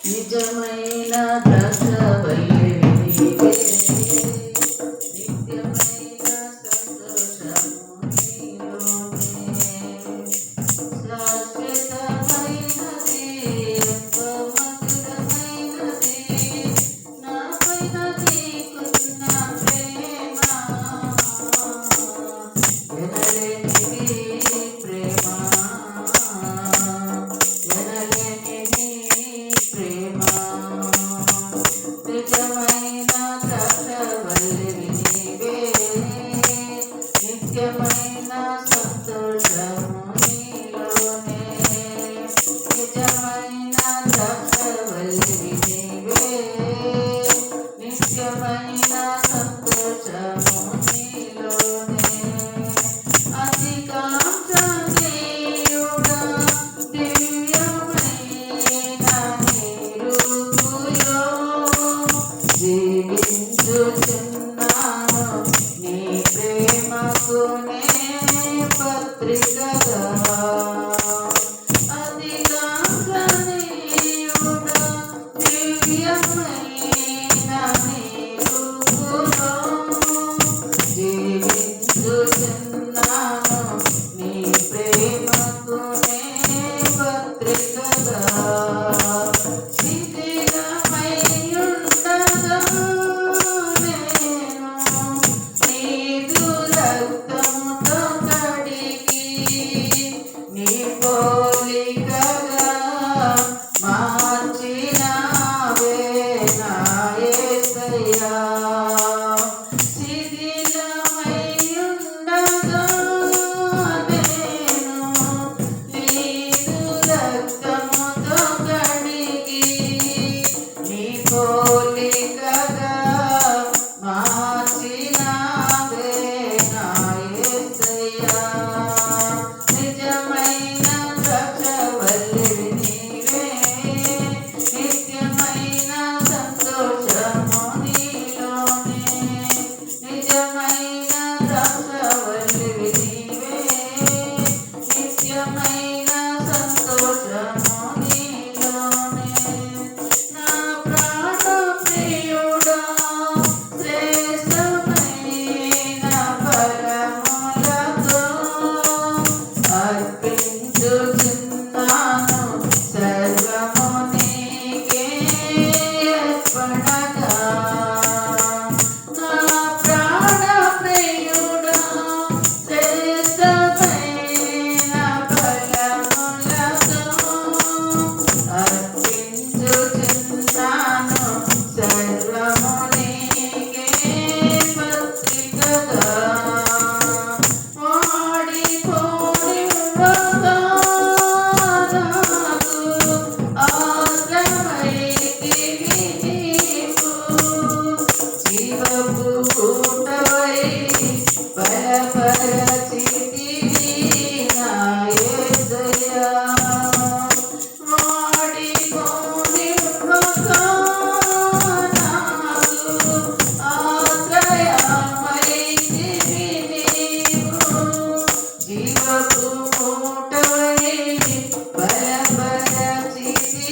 నిజమైన ద్రాక్షవల్లివి నీవే, నిత్యమైన సంతోషము నీలోనే. శాశ్వతమైనది, ఎంతో మధురమైనది, నాపైన నీకున్న ప్రేమ. ఎనలేనిది ప్రేమ, ఎనలేనిది ప్రేమ. నిజమైన ద్రాక్షవల్లివి నీవే, నిత్యమైన సంతోషము నీలోనే. నిజమైన ద్రాక్షవల్లివి నీవే, నిత్యమైన సంతోషము నీలోనే. అధికాంక్షణీయుడా, దివ్యమైన నీ రూపులో జీవించుచున్నాను, నీ ప్రేమకు నే పత్రికగా. అధికాంక్షణీయుడా, దివ్యమైన నీ రూపులో జీవించుచున్నాను, నీ ప్రేమకు నే పత్రికగా. శిథిలమైయుండగా నేను నీదు రక్తముతో కడిగి, నీ పోలికగా మార్చినావే నా యేసయ్యా. శిథిలమైయుండగా నేను నీదు రక్తముతో కడిగి, నీ పోలికగా మార్చినావే నా యేసయ్యా. నిజమైన ద్రాక్షవల్లివి నీవే, నిత్యమైన సంతోషము నీలోనే. నిజమైన ద్రాక్షవల్లివి నీవే, నిత్యమైన సంతోషము నీలోనే. నా ప్రాణప్రియుడా, శ్రేష్టమైన ఫలములతో అర్పించుచున్నాను సర్వము నీకే అర్పణగా. నా ప్రాణప్రియుడా, శ్రేష్టమైన ఫలములతో అర్పించుచున్నాను సర్వము నీకే పత్రికగా. వాడిపోని నాకు ఆశ్రయమైతివి నీవు, జీవపు ఊటవై బలపరచితివి నా యేసయ్యా. వాడిపోని నాకు ఆశ్రయమైతివి నీవు, జీవపు ఊటవై బలపరచితివి